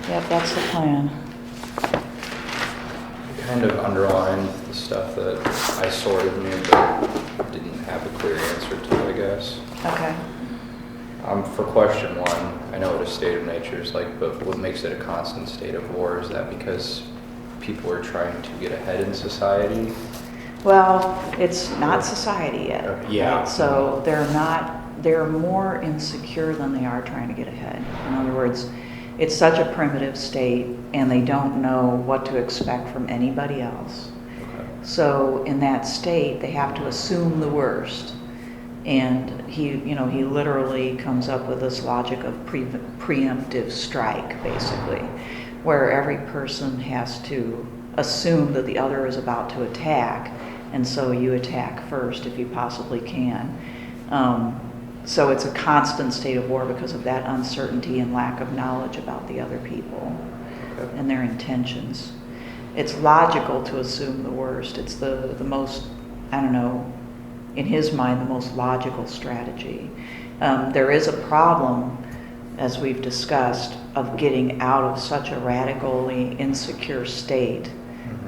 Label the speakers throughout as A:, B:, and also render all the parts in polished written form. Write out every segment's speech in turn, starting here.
A: Yep, that's the plan.
B: Kind of underlined the stuff that I sort of knew but didn't have a clear answer to, I guess.
A: Okay.
B: For question one, I know what a state of nature is like, but what makes it a constant state of war? Is that because people are trying to get ahead in society?
A: Well, it's not society yet.
B: Yeah.
A: Right? So they're more insecure than they are trying to get ahead. In other words, it's such a primitive state and they don't know what to expect from anybody else.
B: Okay.
A: So in that state, they have to assume the worst. And he literally comes up with this logic of preemptive strike, basically, where every person has to assume that the other is about to attack, and so you attack first if you possibly can. So it's a constant state of war because of that uncertainty and lack of knowledge about the other people and their intentions. It's logical to assume the worst. It's the most, I don't know, in his mind, the most logical strategy. There is a problem, as we've discussed, of getting out of such a radically insecure state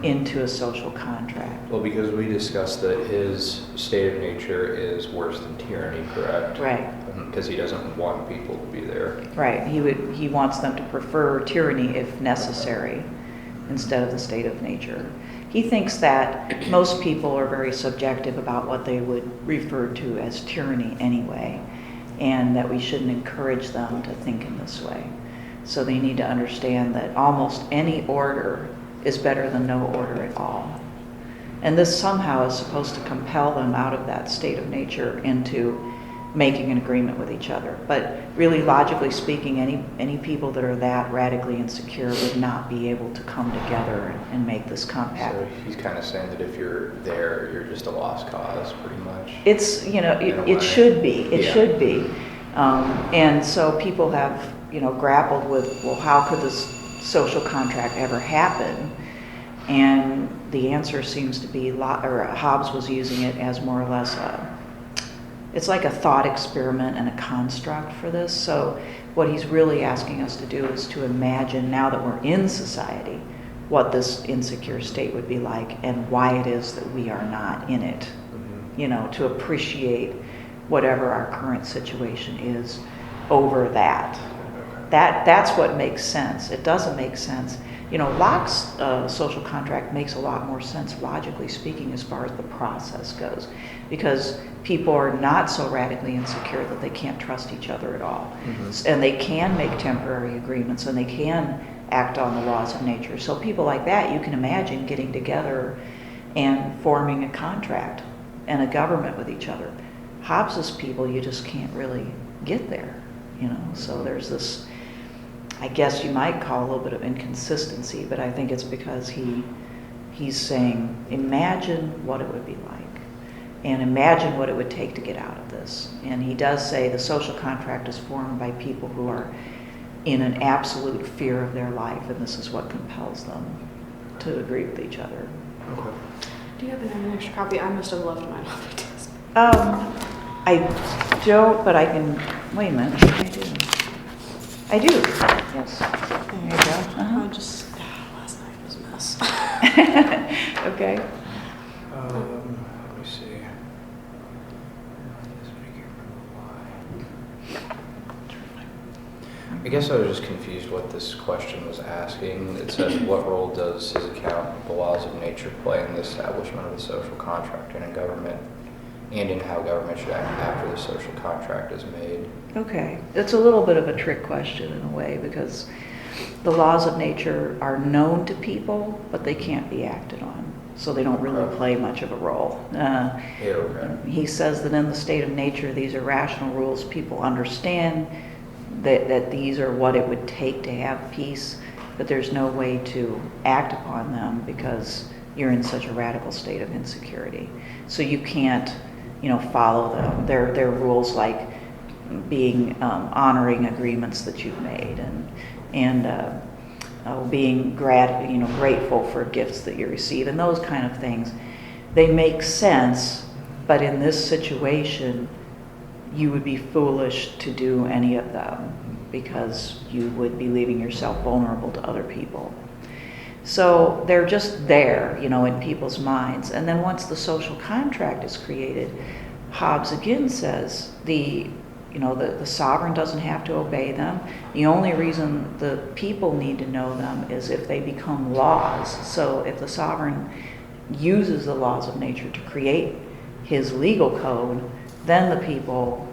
A: into a social contract.
B: Well, because we discussed that his state of nature is worse than tyranny, correct?
A: Right.
B: Because he doesn't want people to be there.
A: Right. He wants them to prefer tyranny if necessary instead of the state of nature. He thinks that most people are very subjective about what they would refer to as tyranny anyway, and that we shouldn't encourage them to think in this way. So they need to understand that almost any order is better than no order at all. And this somehow is supposed to compel them out of that state of nature into making an agreement with each other. But really, logically speaking, any people that are that radically insecure would not be able to come together and make this compact.
B: So he's kind of saying that if you're there, you're just a lost cause, pretty much.
A: It's, it should be. It should be. And so people have, grappled with, well, how could this social contract ever happen? And the answer seems to be, Hobbes was using it as more or less it's like a thought experiment and a construct for this. So what he's really asking us to do is to imagine, now that we're in society, what this insecure state would be like and why it is that we are not in it. To appreciate whatever our current situation is over that. That's what makes sense. It doesn't make sense. Locke's social contract makes a lot more sense, logically speaking, as far as the process goes, because people are not so radically insecure that they can't trust each other at all. And they can make temporary agreements, and they can act on the laws of nature. So people like that, you can imagine getting together and forming a contract and a government with each other. Hobbes's people, you just can't really get there, So there's this, I guess you might call a little bit of inconsistency, but I think it's because he's saying, imagine what it would be like, and imagine what it would take to get out of this. And he does say the social contract is formed by people who are in an absolute fear of their life, and this is what compels them to agree with each other.
B: Okay.
C: Do you happen to have an extra copy? I must have left mine on the desk.
A: I don't, but I can, wait a minute, I do, yes. There you go.
C: Last night was a mess.
A: Okay.
B: Let me see. I guess I was just confused what this question was asking. It said, what role does his account of the laws of nature play in the establishment of the social contract in a government, and in how government should act after the social contract is made?
A: Okay, it's a little bit of a trick question in a way, because the laws of nature are known to people, but they can't be acted on. So they don't really play much of a role. He says that in the state of nature, these are rational rules. People understand that these are what it would take to have peace, but there's no way to act upon them because you're in such a radical state of insecurity. So you can't, follow them. They're rules like honoring agreements that you've made and being grateful for gifts that you receive, and those kind of things. They make sense, but in this situation, you would be foolish to do any of them. because you would be leaving yourself vulnerable to other people. So they're just there, you know, in people's minds. And then once the social contract is created, Hobbes again says the sovereign doesn't have to obey them. The only reason the people need to know them is if they become laws. So if the sovereign uses the laws of nature to create his legal code, then the people,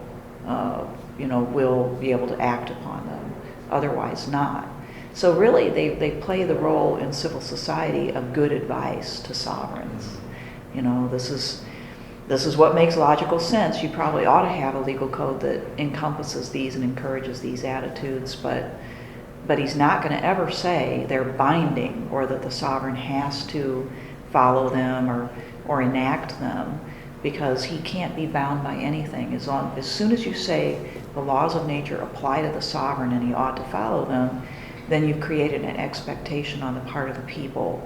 A: will be able to act upon them. Otherwise not. So really, they play the role in civil society of good advice to sovereigns. You know, this is what makes logical sense. You probably ought to have a legal code that encompasses these and encourages these attitudes, but he's not going to ever say they're binding or that the sovereign has to follow them or enact them, because he can't be bound by anything. As soon as you say the laws of nature apply to the sovereign and he ought to follow them, then you've created an expectation on the part of the people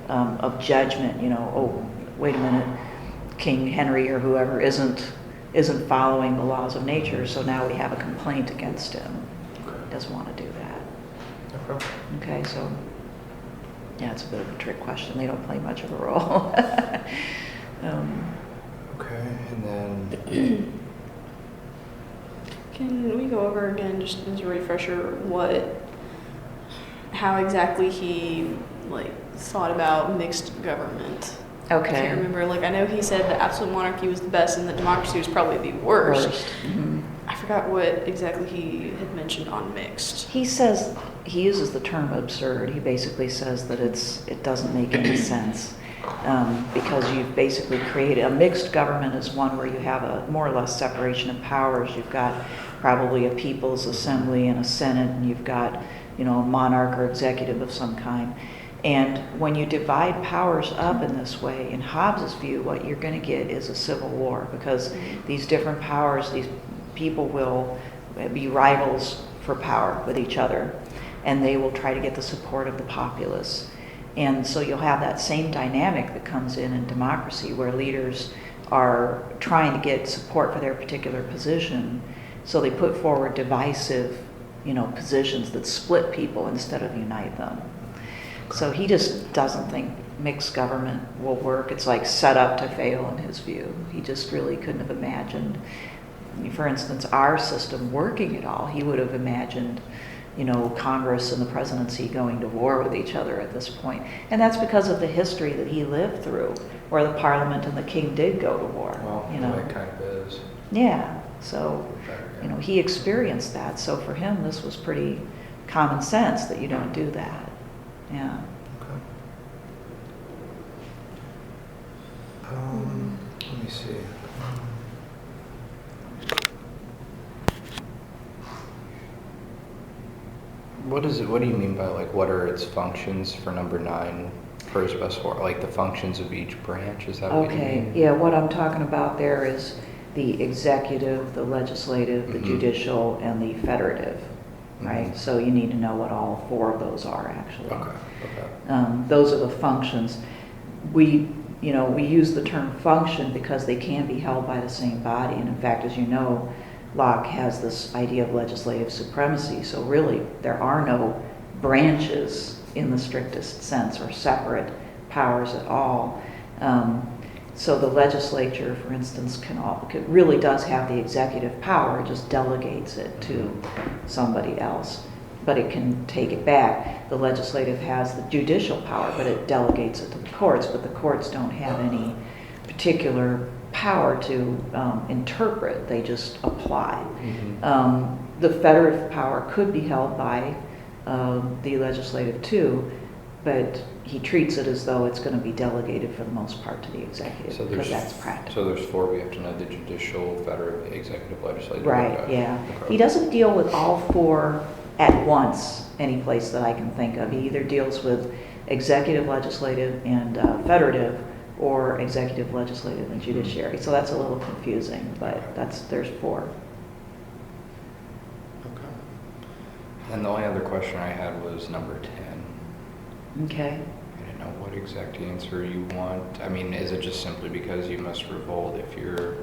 A: of judgment. You know, oh, wait a minute, King Henry or whoever isn't following the laws of nature, so now we have a complaint against him. He doesn't want to do that. Okay, so yeah, it's a bit of a trick question. They don't play much of a role.
B: Okay, and then
C: Can we go over again, just as a refresher, how exactly he thought about mixed government?
A: Okay.
C: I can't remember. I know he said that absolute monarchy was the best and that democracy was probably the worst.
A: Mm-hmm.
C: I forgot what exactly he had mentioned on mixed.
A: He says, he uses the term absurd. He basically says that it doesn't make any sense because you've basically created a mixed government is one where you have a more or less separation of powers. You've got probably a people's assembly and a senate, and you've got, a monarch or executive of some kind. And when you divide powers up in this way, in Hobbes' view, what you're going to get is a civil war, because these different powers, these people will be rivals for power with each other, and they will try to get the support of the populace. And so you'll have that same dynamic that comes in democracy, where leaders are trying to get support for their particular position, so they put forward divisive, positions that split people instead of unite them. So he just doesn't think mixed government will work. It's set up to fail in his view. He just really couldn't have imagined, for instance, our system working at all. He would have imagined, Congress and the presidency going to war with each other at this point. And that's because of the history that he lived through, where the parliament and the king did go to war.
B: Well, it kind of is.
A: Yeah, so, he experienced that. So for him, this was pretty common sense that you don't do that. Yeah.
B: Okay. Let me see. What is it? What do you mean by what are its functions for number 9 for his best work? The functions of each branch? Is that what you mean?
A: Yeah. What I'm talking about there is the executive, the legislative, the judicial, and the federative. Right, so you need to know what all 4 of those are actually.
B: Okay.
A: Those are the functions. We use the term function because they can be held by the same body, and in fact, as you know, Locke has this idea of legislative supremacy. So really, there are no branches in the strictest sense or separate powers at all. So the legislature, for instance, really does have the executive power. It just delegates it to somebody else, but it can take it back. The legislative has the judicial power, but it delegates it to the courts. But the courts don't have any particular power to interpret. They just apply. The federative power could be held by the legislative too, but he treats it as though it's going to be delegated for the most part to the executive, because that's practical.
B: So there's 4. We have to know the judicial, federative, executive, legislative.
A: Right, yeah. Okay. He doesn't deal with all 4 at once, any place that I can think of. He either deals with executive, legislative, and federative, or executive, legislative, and judiciary. So that's a little confusing, but there's 4.
B: Okay. And the only other question I had was number 10.
A: Okay.
B: I didn't know what exact answer you want. I mean, is it just simply because you must revolt if you're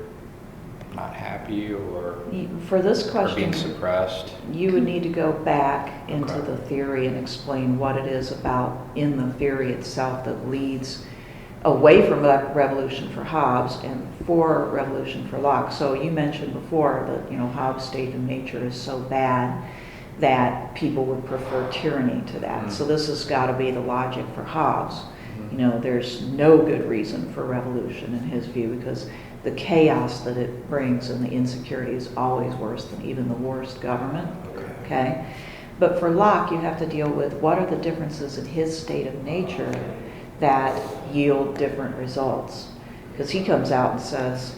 B: not happy or
A: For this
B: or
A: question,
B: being suppressed?
A: you would need to go back into
B: Okay.
A: the theory and explain what it is about in the theory itself that leads away from that revolution for Hobbes and for revolution for Locke. So you mentioned before that, Hobbes' state of nature is so bad that people would prefer tyranny to that.
B: Mm.
A: So this has got to be the logic for Hobbes.
B: Mhm.
A: There's no good reason for revolution in his view because the chaos that it brings and the insecurity is always worse than even the worst government. Okay? But for Locke, you have to deal with what are the differences in his state of nature that yield different results. Because he comes out and says,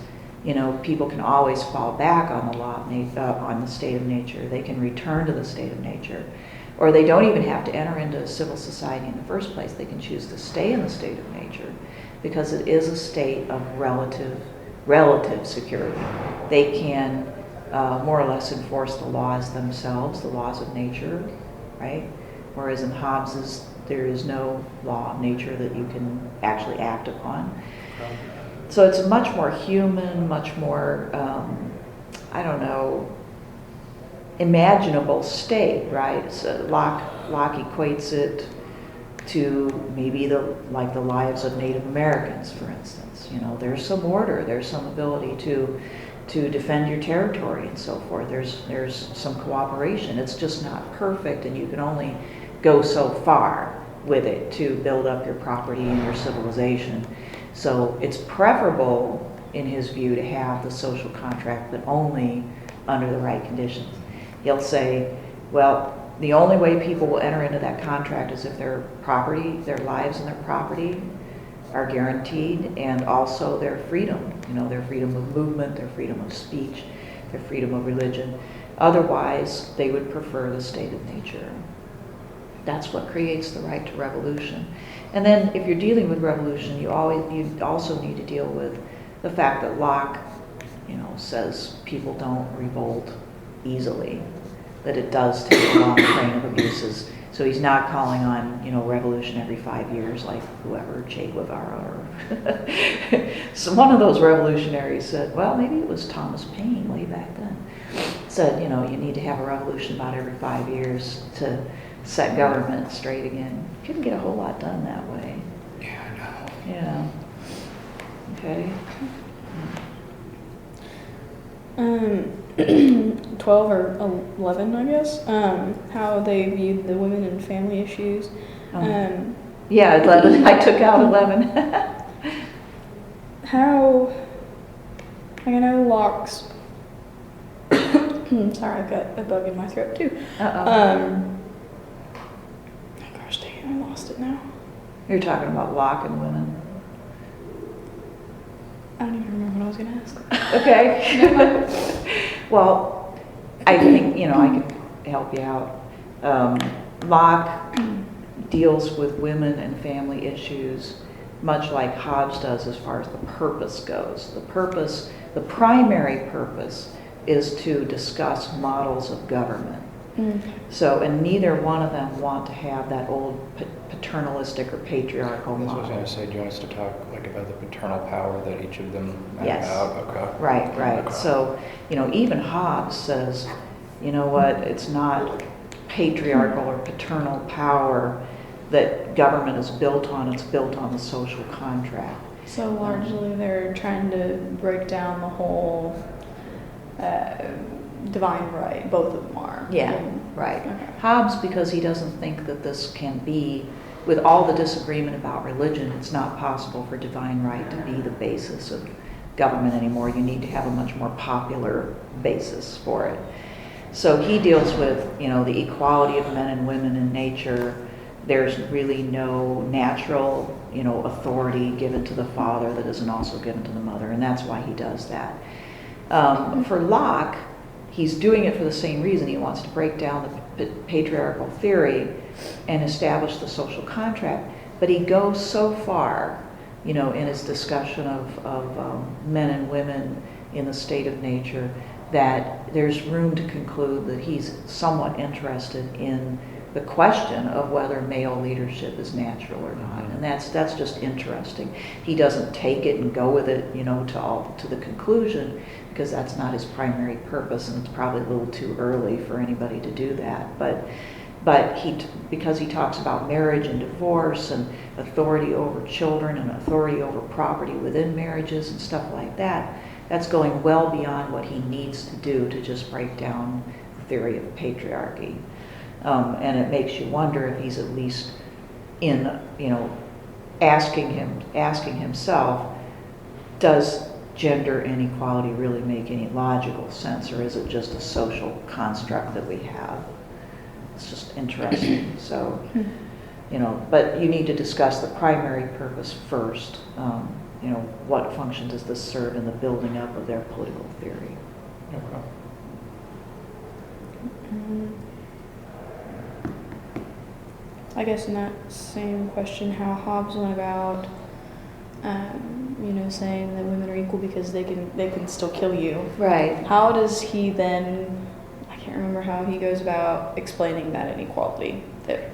A: people can always fall back on the on the state of nature. They can return to the state of nature. Or they don't even have to enter into civil society in the first place. They can choose to stay in the state of nature because it is a state of relative security. They can more or less enforce the laws themselves, the laws of nature, right? Whereas in Hobbes's, there is no law of nature that you can actually act upon. So it's a much more human, much more, imaginable state, right? So Locke equates it to maybe the lives of Native Americans, for instance. There's some order, there's some ability to defend your territory and so forth. There's some cooperation. It's just not perfect, and you can only go so far with it to build up your property and your civilization. So it's preferable, in his view, to have the social contract, but only under the right conditions. He'll say, well, the only way people will enter into that contract is if their property, their lives and their property are guaranteed, and also their freedom, their freedom of movement, their freedom of speech, their freedom of religion. Otherwise, they would prefer the state of nature. That's what creates the right to revolution. And then if you're dealing with revolution, you also need to deal with the fact that Locke, says people don't revolt easily, that it does take a long train of abuses. So he's not calling on, revolution every 5 years like whoever, Che Guevara or so one of those revolutionaries said, well, maybe it was Thomas Paine way back then, said, you need to have a revolution about every 5 years to set government straight again. Couldn't get a whole lot done that way.
B: Yeah, I know.
A: Yeah. Okay.
C: 12 or 11, I guess, how they viewed the women and family issues.
A: Yeah, 11. I took out 11.
C: How, I know Locke's, sorry, I've got a bug in my throat too. Gosh dang it, I lost it now.
A: You're talking about Locke and women.
C: I don't even remember what I was going to ask.
A: Okay. Well, I think, I can help you out. Locke deals with women and family issues much like Hobbes does as far as the purpose goes. The primary purpose is to discuss models of government. So, and neither one of them want to have that old paternalistic or patriarchal
B: That's what I was
A: model.
B: going to say. Do you want us to talk about the paternal power that each of them have
A: Yes.
B: out? Okay.
A: Right.
B: Okay.
A: So, even Hobbes says, it's not patriarchal or paternal power that government is built on, it's built on the social contract.
C: So largely they're trying to break down the whole divine right, both of them are.
A: Yeah, right.
C: Okay.
A: Hobbes, because he doesn't think that this can be, with all the disagreement about religion, it's not possible for divine right to be the basis of government anymore. You need to have a much more popular basis for it. So he deals with, the equality of men and women in nature. There's really no natural, authority given to the father that isn't also given to the mother, and that's why he does that. For Locke, he's doing it for the same reason. He wants to break down the patriarchal theory and establish the social contract, but he goes so far, in his discussion of men and women in the state of nature, that there's room to conclude that he's somewhat interested in the question of whether male leadership is natural or not. And that's just interesting. He doesn't take it and go with it, to the conclusion, because that's not his primary purpose, and it's probably a little too early for anybody to do that. But because he talks about marriage and divorce and authority over children and authority over property within marriages and stuff like that, that's going well beyond what he needs to do to just break down the theory of patriarchy. And it makes you wonder if he's at least asking himself, does gender inequality really make any logical sense, or is it just a social construct that we have? It's just interesting. So, but you need to discuss the primary purpose first. What function does this serve in the building up of their political theory?
B: Okay.
C: I guess in that same question, how Hobbes went about, saying that women are equal because they can still kill you.
A: Right.
C: How does he then? I can't remember how he goes about explaining that inequality that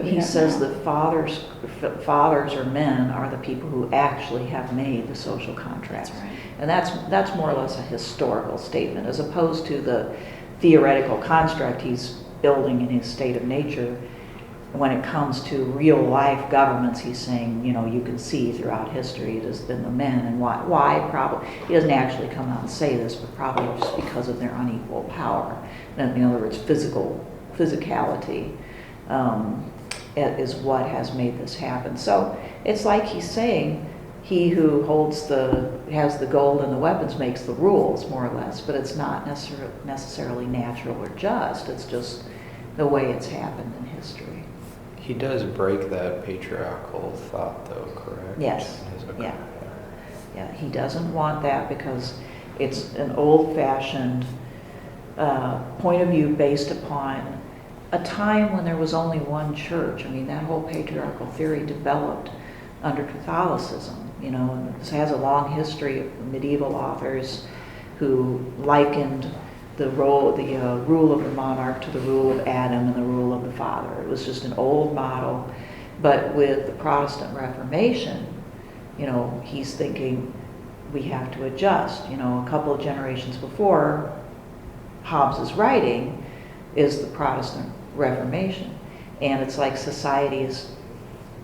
C: we
A: He
C: have
A: says
C: now.
A: that fathers or men are the people who actually have made the social contract.
C: That's right.
A: And that's more or less a historical statement, as opposed to the theoretical construct he's building in his State of Nature. When it comes to real life governments, he's saying, you can see throughout history it has been the men. And why? Probably, he doesn't actually come out and say this, but probably just because of their unequal power. In other words, physicality is what has made this happen. So it's like he's saying, he who has the gold and the weapons makes the rules, more or less, but it's not necessarily natural or just. It's just the way it's happened in history.
B: He does break that patriarchal thought, though, correct?
A: Yes.
B: Okay.
A: Yeah, he doesn't want that because it's an old-fashioned point of view based upon a time when there was only one church. I mean, that whole patriarchal theory developed under Catholicism, and this has a long history of medieval authors who likened the rule of the monarch to the rule of Adam and the rule of the father. It was just an old model, but with the Protestant Reformation, he's thinking we have to adjust. A couple of generations before Hobbes' writing is the Protestant Reformation, and it's like society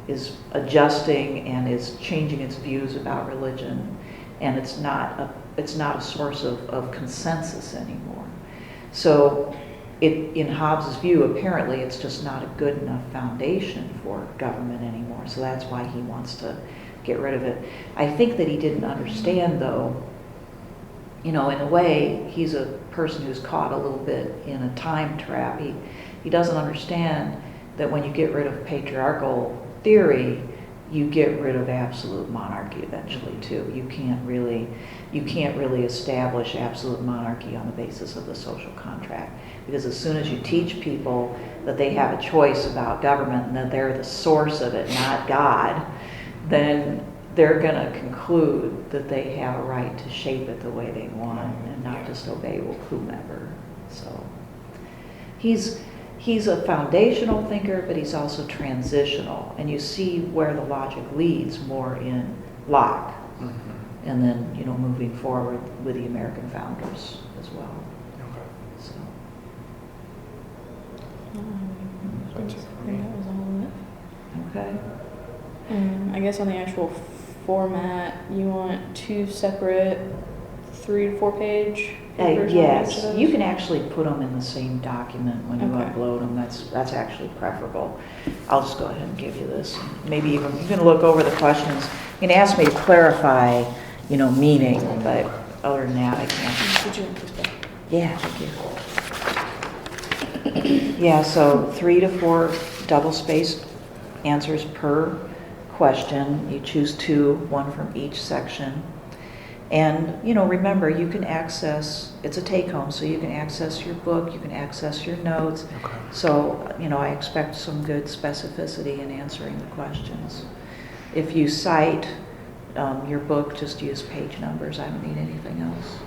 A: is adjusting and is changing its views about religion, and it's not a source of consensus anymore. So in Hobbes' view, apparently it's just not a good enough foundation for government anymore. So that's why he wants to get rid of it. I think that he didn't understand, though, in a way, he's a person who's caught a little bit in a time trap. He doesn't understand that when you get rid of patriarchal theory, you get rid of absolute monarchy eventually too. You can't really establish absolute monarchy on the basis of the social contract, because as soon as you teach people that they have a choice about government and that they're the source of it, not God, then they're going to conclude that they have a right to shape it the way they want and not just obey whomever. So he's a foundational thinker, but he's also transitional. And you see where the logic leads more in Locke. Mm-hmm. And then, moving forward with the American founders as well.
B: Okay.
A: So.
C: I think that was all of it.
A: Okay.
C: I guess on the actual format, you want 2 separate 3 to 4 page papers?
A: Yes, you can actually put them in the same document when you
C: Okay.
A: upload them. That's actually preferable. I'll just go ahead and give you this. Maybe even you can look over the questions. You can ask me to clarify, meaning, but other than that, I can't.
C: Did you want this back?
A: Yeah, thank you. Yeah, so 3 to 4 double-spaced answers per question. You choose 2, 1 from each section. And, remember, you can access, it's a take-home, so you can access your book, you can access your notes.
B: Okay.
A: So, I expect some good specificity in answering the questions. If you cite your book, just use page numbers. I don't need anything else.